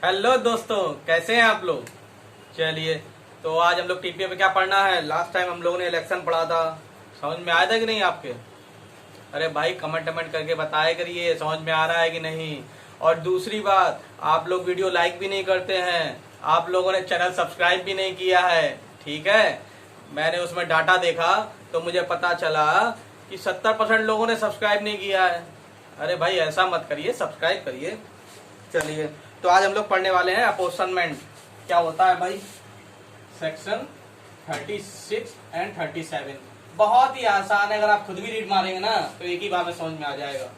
Hello दोस्तों, कैसे हैं आप लोग। चलिए, तो आज हम लोग टीपीए पे क्या पढ़ना है। लास्ट टाइम हम लोगों ने इलेक्शन पढ़ा था, समझ में आया था कि नहीं आपके। अरे भाई, कमेंट कमेंट करके बताया करिए समझ में आ रहा है कि नहीं। और दूसरी बात, आप लोग वीडियो लाइक भी नहीं करते हैं, आप लोगों ने चैनल सब्सक्राइब भी नहीं किया है। ठीक है, मैंने उसमें डाटा देखा तो मुझे पता चला कि 70% लोगों ने सब्सक्राइब नहीं किया है। अरे भाई, ऐसा मत करिए, सब्सक्राइब करिए। चलिए, तो आज हम लोग पढ़ने वाले हैं अपोर्शनमेंट क्या होता है भाई। सेक्शन 36 एंड 37 बहुत ही आसान है, अगर आप खुद भी रीड मारेंगे ना तो एक ही बार में समझ में आ जाएगा।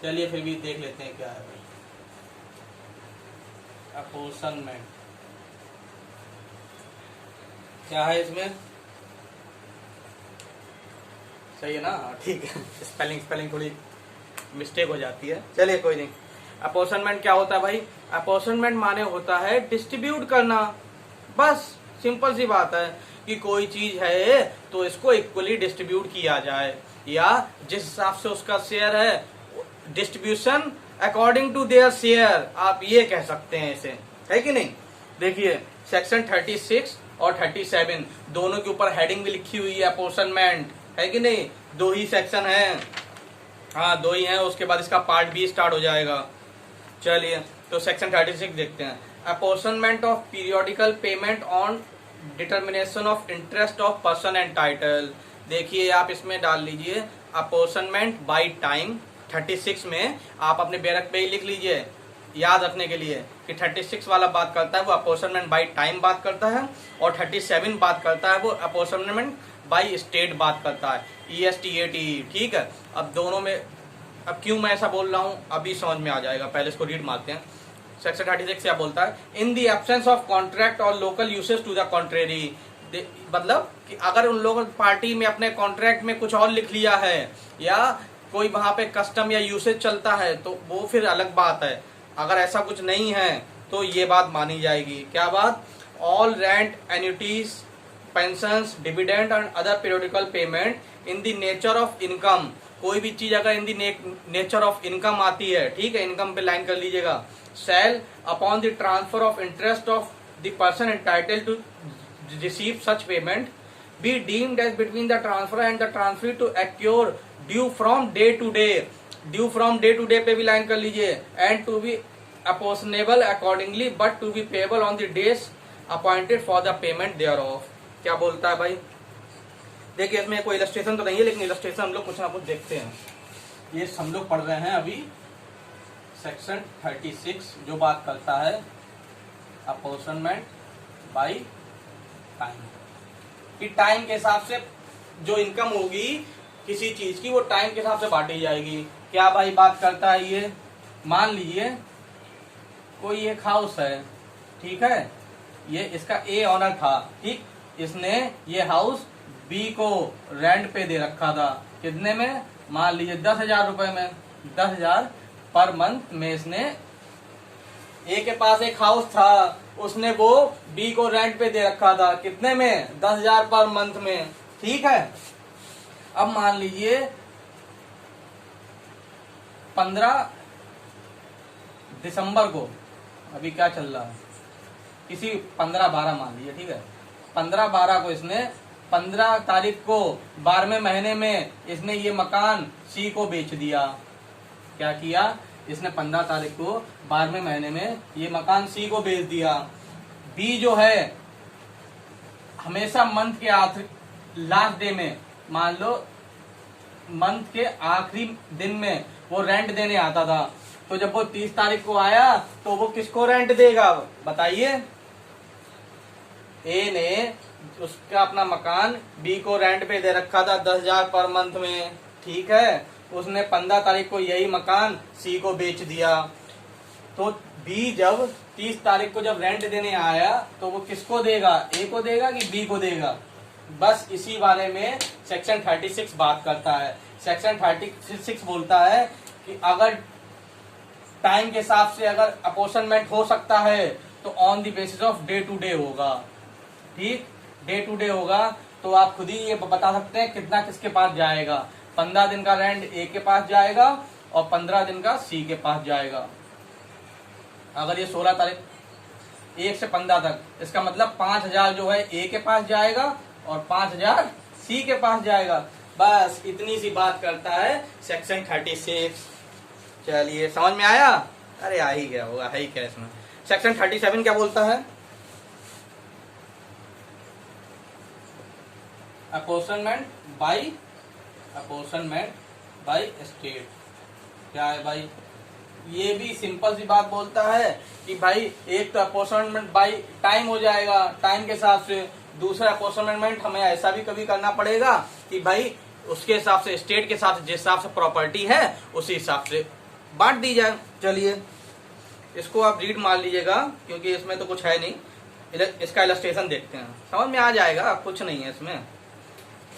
चलिए फिर भी देख लेते हैं क्या है भाई अपोर्शनमेंट। क्या है इसमें, सही है ना। ठीक है, स्पेलिंग थोड़ी मिस्टेक हो जाती है, चलिए कोई नहीं। अपोर्शनमेंट क्या होता है भाई। अपोर्शनमेंट माने होता है डिस्ट्रीब्यूट करना। बस सिंपल सी बात है कि कोई चीज है तो इसको इक्वली डिस्ट्रीब्यूट किया जाए, या जिस हिसाब से उसका शेयर है, distribution according to their share, आप ये कह सकते हैं इसे, है कि नहीं। देखिए, सेक्शन 36 और 37 दोनों के ऊपर हेडिंग भी लिखी हुई है अपोर्शनमेंट, है कि नहीं। दो ही सेक्शन है, हाँ दो ही हैं, उसके बाद इसका पार्ट बी स्टार्ट हो जाएगा। चलिए, तो सेक्शन 36 देखते हैं। Apportionment of periodical payment on determination of interest of person and title. देखिए, आप इसमें डाल लीजिए अपोर्शनमेंट बाय टाइम। 36 में आप अपने बैरक पे ही लिख लीजिए याद रखने के लिए कि 36 वाला बात करता है वो अपोर्शनमेंट बाय टाइम बात करता है, और 37 बात करता है वो अपोर्शनमेंट बाय स्टेट बात करता है, ESTATE। ठीक है, अब दोनों में, अब क्यों मैं ऐसा बोल रहा हूँ अभी समझ में आ जाएगा, पहले इसको रीड मारते हैं। सेक्शन 36 क्या बोलता है। In the absence of contract और local usage to the contrary. मतलब कि अगर उन लोगों पार्टी में अपने कॉन्ट्रैक्ट में कुछ और लिख लिया है, या कोई वहां पे कस्टम या यूसेज चलता है, तो वो फिर अलग बात है। अगर ऐसा कुछ नहीं है तो ये बात मानी जाएगी। क्या बात। All rent, annuities, pensions, dividend and other periodical payment in the nature of income. कोई भी चीज अगर in the nature of income आती है, ठीक है, इनकम पे लाइन कर लीजिएगा। Sale upon the transfer of interest of the person entitle to receive such payment be deemed as between the transfer and the transfer to accrue due from day to day. Due from day to day पे भी line कर लीजिए। And to be apportionable accordingly but to be payable on the days appointed for the payment thereof. क्या बोलता है भाई। देखिए, इसमें कोई इलस्ट्रेशन तो नहीं है, लेकिन इलस्ट्रेशन हम लोग कुछ ना कुछ देखते हैं। ये हम लोग पढ़ रहे हैं अभी सेक्शन 36 जो बात करता है अपोर्शनमेंट बाय टाइम, कि टाइम के हिसाब से जो इनकम होगी किसी चीज की वो टाइम के हिसाब से बांटी जाएगी। क्या भाई बात करता है ये। मान लीजिए कोई एक हाउस है, ठीक है, ये इसका ए ऑनर था, ठीक, इसने ये हाउस बी को रेंट पे दे रखा था। कितने में, मान लीजिए 10,000 रुपए में। 10,000 पर मंथ में इसने, ए के पास एक हाउस था, उसने वो बी को रेंट पे दे रखा था। कितने में, 10,000 पर मंथ में। ठीक है, अब मान लीजिए 15 दिसंबर को, अभी क्या चल रहा है, किसी 15-12 मान लीजिए, ठीक है, 15-12 को इसने, 15 तारीख को 12वें महीने में इसने ये मकान सी को बेच दिया। क्या किया इसने, 15 तारीख को 12वें महीने में ये मकान सी को बेच दिया। बी जो है हमेशा मंथ के आखिरी लास्ट डे में, मान लो मंथ के आखिरी दिन में वो रेंट देने आता था, तो जब वो 30 तारीख को आया तो वो किसको रेंट देगा बताइए। ए ने उसका अपना मकान बी को रेंट पे दे रखा था 10,000 पर मंथ में, ठीक है, उसने 15 तारीख को यही मकान सी को बेच दिया। तो बी जब 30 तारीख को जब रेंट देने आया तो वो किसको देगा, ए को देगा कि बी को देगा। बस इसी बारे में सेक्शन 36 बात करता है। सेक्शन 36 बोलता है कि अगर टाइम के हिसाब से अगर अपोर्शनमेंट हो सकता है तो on the basis of day to day होगा। ठीक, डे टू डे होगा, तो आप खुद ही ये बता सकते हैं कितना किसके पास जाएगा। 15 दिन का रेंट ए के पास जाएगा और 15 दिन का सी के पास जाएगा। अगर ये 16 तारीख 1 से 15 तक, इसका मतलब 5000 जो है ए के पास जाएगा और 5000 सी के पास जाएगा। बस इतनी सी बात करता है सेक्शन 36। चलिए समझ में आया? अरे आ ही गया होगा, है ही क्या इसमें। सेक्शन 37 क्या बोलता है? Apportionment by state. क्या है भाई? ये भी सिंपल सी बात बोलता है कि भाई एक तो अपॉर्शनमेंट बाय टाइम हो जाएगा, टाइम के हिसाब से। दूसरा अपॉर्शनमेंट हमें ऐसा भी कभी करना पड़ेगा कि भाई उसके हिसाब से, स्टेट के हिसाब से, जिस हिसाब से प्रॉपर्टी है उसी हिसाब से बांट दी जाए। चलिए इसको आप रीड मार लीजिएगा क्योंकि इसमें तो कुछ है नहीं। इसका इलस्ट्रेशन देखते हैं, समझ में आ जाएगा, कुछ नहीं है इसमें।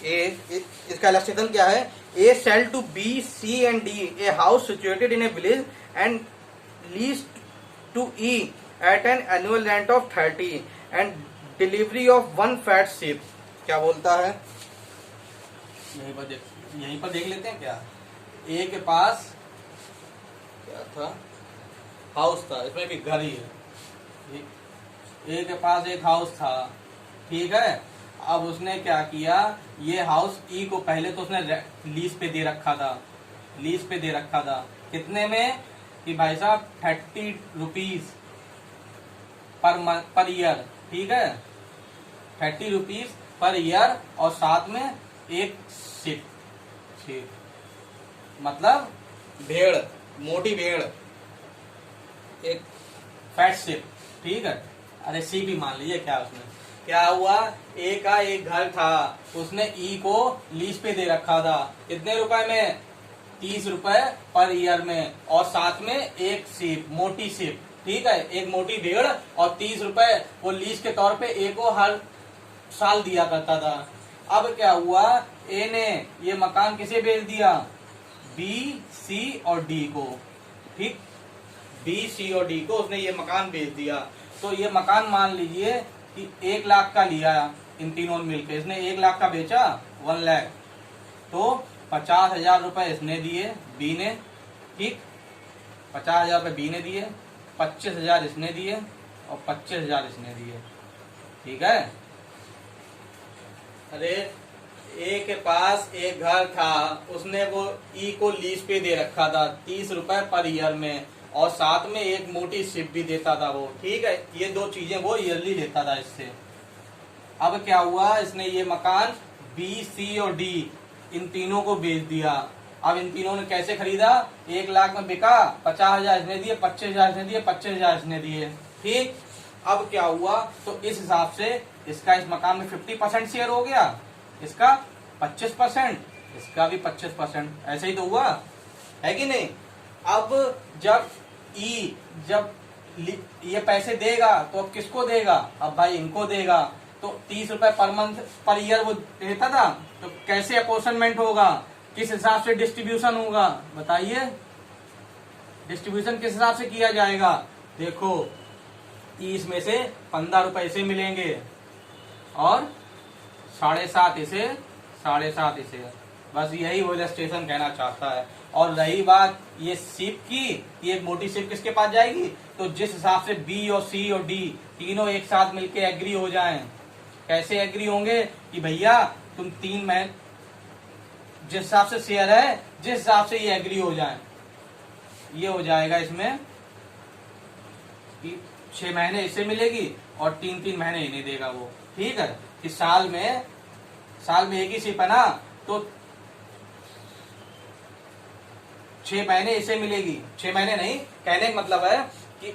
इसका इलस्ट्रेशन क्या है? A sale to B C and D a house situated in a village and lease to E at an annual rent of 30 and delivery of 1 fat sheep. क्या बोलता है? यहीं पर देख लेते हैं क्या। ए के पास क्या था? हाउस था, इसमें भी घर ही है। ए के पास एक हाउस था, ठीक है। अब उसने क्या किया, ये हाउस ई को पहले तो उसने लीज पे दे रखा था। कितने में? कि भाई साहब 30 रुपीज पर ईयर, ठीक है, 30 रुपीज पर ईयर। और साथ में एक शिप, मतलब भेड़, मोटी भेड़, एक फैट शिप, ठीक है। अरे सी भी मान लीजिए। क्या उसमें क्या हुआ? ए का एक घर था, उसने ई को लीज पे दे रखा था। कितने रुपए में? 30 रुपए पर ईयर में। और साथ में एक शिप, मोटी शिप, ठीक है, एक मोटी भेड़। और 30 रुपए वो लीज के तौर पे ए को हर साल दिया करता था। अब क्या हुआ? ए ने ये मकान किसे बेच दिया? बी, सी और डी को, ठीक, बी, सी और डी को उसने ये मकान बेच दिया। तो ये मकान मान लीजिए कि 1 लाख का लिया इन तीनों मिलकर, इसने 1 लाख का बेचा, 1 लाख। तो 50,000 रुपए इसने दिए बी ने, ठीक, 50,000 रुपए बी ने दिए, 25,000 इसने दिए और 25,000 इसने दिए, ठीक है। अरे ए के पास एक घर था, उसने वो ई को लीज पे दे रखा था 30 रुपए पर ईयर में। और साथ में एक मोटी शिप भी देता था वो, ठीक है। ये 2 चीजें वो ईयरली लेता था इससे। अब क्या हुआ? इसने ये मकान बी, सी और डी इन तीनों को बेच दिया। अब इन तीनों ने कैसे खरीदा? 1 लाख में बिका, 50,000 इसने दिए, 25,000 इसने दिए, 25,000 इसने दिए, ठीक। अब क्या हुआ? तो इस हिसाब से इसका इस मकान में 50% शेयर हो गया, इसका 25%, इसका भी 25%। ऐसे ही तो हुआ है कि नहीं? अब जब जब ये पैसे देगा तो अब किसको देगा? अब भाई इनको देगा। तो 30 रुपए पर मंथ पर ईयर वो देता था, तो कैसे अपॉर्शनमेंट होगा? किस हिसाब से डिस्ट्रीब्यूशन होगा? बताइए, डिस्ट्रीब्यूशन किस हिसाब से किया जाएगा? देखो 30 में से 15 रुपए इसे मिलेंगे और 7.5 इसे, 7.5 इसे। बस यही वो इलस्ट्रेशन कहना चाहता है। और रही बात ये शिप की, ये मोटी शिप किसके पास जाएगी? तो जिस हिसाब से बी और सी और डी तीनों एक साथ मिलके एग्री हो जाएं। कैसे एग्री होंगे? कि भैया तुम 3 महीने, जिस हिसाब से शेयर है, जिस हिसाब से ये एग्री हो जाएं, ये हो जाएगा इसमें कि 6 महीने इसे मिलेगी और 3-3 महीने इन्हें देगा वो, ठीक है। कि साल में एक ही शिप है ना, तो 6 महीने इसे मिलेगी, 6 महीने नहीं, कहने का मतलब है कि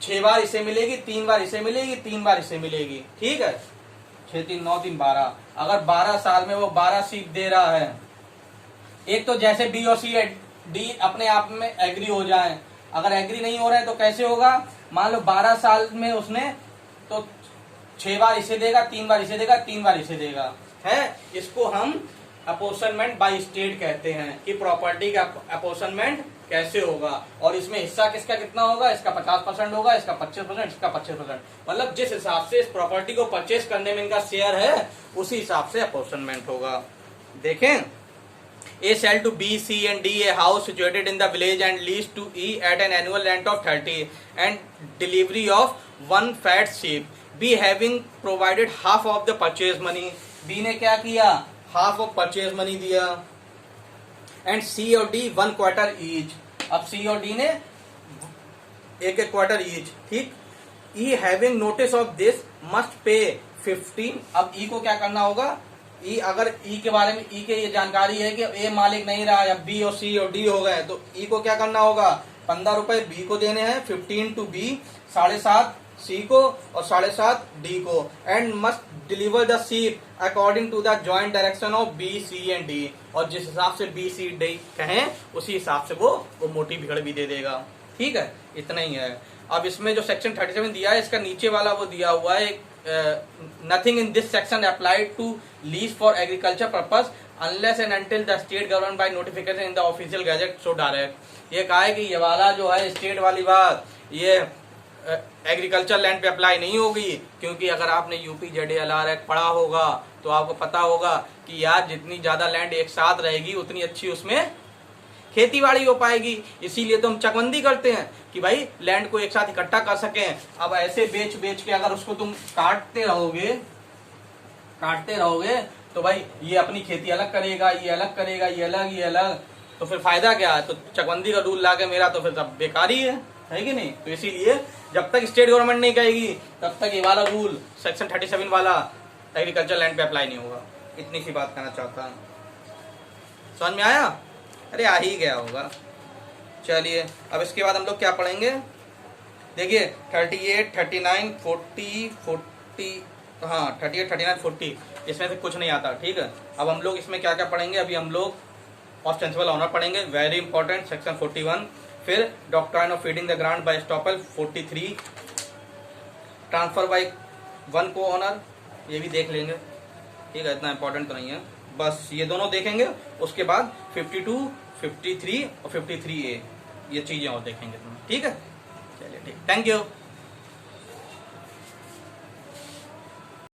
6 बार इसे मिलेगी, 3 बार इसे मिलेगी, 3 बार इसे मिलेगी, ठीक है। 6 3 9 3 12। अगर 12 साल में वो 12 शिप दे रहा है, एक तो जैसे बी और सी डी अपने आप में एग्री हो जाए। अगर एग्री नहीं हो रहे हैं तो कैसे होगा? मान लो 12 साल में उसने तो 6 बार इसे देगा, 3 बार इसे देगा, 3 बार इसे देगा, है। इसको हम अपॉर्शनमेंट बाय स्टेट कहते हैं कि प्रॉपर्टी का अपॉर्शनमेंट कैसे होगा। और इसमें हिस्सा किसका कितना होगा? इसका 50% होगा, इसका 25%, इसका 25%। मतलब जिस हिसाब से इस प्रॉपर्टी को परचेज करने में इनका शेयर है, उसी हिसाब से अपॉर्शनमेंट होगा। देखें A sell to B, C and D a house situated in the village and leased to E at an annual rent of 30 and delivery of 1 fat sheep. B having provided half of the purchase money. B ने क्या किया? half of purchase money दिया. And C और D 1 quarter each. अब C और D ने एक quarter each, ठीक. E having notice of this must pay 15. अब E को क्या करना होगा? ई अगर ई के बारे में ई के ये जानकारी है कि ए मालिक नहीं रहा, या बी और सी और डी हो गए, तो ई को क्या करना होगा? 15 रुपए बी को देने हैं, 15 टू बी, 7.5 सी को और 7.5 डी को. And must deliver the sheep according to the joint direction of B C and D. और जिस हिसाब से बी सी डी कहें उसी हिसाब से वो मोटी भिगड़ भी दे देगा. ठीक है, इतना ही है. अब इसमें जो सेक्शन 37 दिया है, इसका नीचे वाला वो दिया हुआ है, nothing in this section applied to lease for agriculture purpose unless and until the state government by notification in the official gazette so direct. ये कहा है कि ये वाला जो है स्टेट वाली बात ये एग्रीकल्चर लैंड पे अप्लाई नहीं होगी, क्योंकि अगर आपने यूपी ZALR एक्ट पढ़ा होगा तो आपको पता होगा कि यार जितनी ज्यादा लैंड एक साथ रहेगी उतनी अच्छी उसमें खेती बाड़ी हो पाएगी. इसीलिए तो हम चकबंदी करते हैं कि भाई लैंड को एक साथ इकट्ठा कर सकें. अब ऐसे बेच बेच के अगर उसको तुम काटते रहोगे तो भाई ये अपनी खेती अलग करेगा, ये अलग करेगा, ये अलग, तो फिर फायदा क्या है? तो चकबंदी का रूल लाके मेरा तो फिर सब बेकार ही है कि नहीं? तो इसीलिए जब तक स्टेट गवर्नमेंट नहीं कहेगी तब तक ये वाला रूल सेक्शन 37 वाला एग्रीकल्चर लैंड पे अप्लाई नहीं होगा. इतनी सी बात कहना चाहता हूँ. समझ में आया? अरे आ ही गया होगा. चलिए अब इसके बाद हम लोग क्या पढ़ेंगे? देखिए 38, 39, 40, हाँ 38, 39, 40 इसमें से कुछ नहीं आता. ठीक है, अब हम लोग इसमें क्या क्या पढ़ेंगे? अभी हम लोग ऑस्टेंसिबल ऑनर पढ़ेंगे, वेरी इंपॉर्टेंट, सेक्शन 41. फिर doctrine of feeding the grant by estoppel 43, transfer by one को ऑनर, ये भी देख लेंगे. ठीक है, इतना इंपॉर्टेंट तो नहीं है, बस ये दोनों देखेंगे. उसके बाद 52, 53 और 53A ये चीजें और देखेंगे. ठीक है, चलिए ठीक, थैंक यू.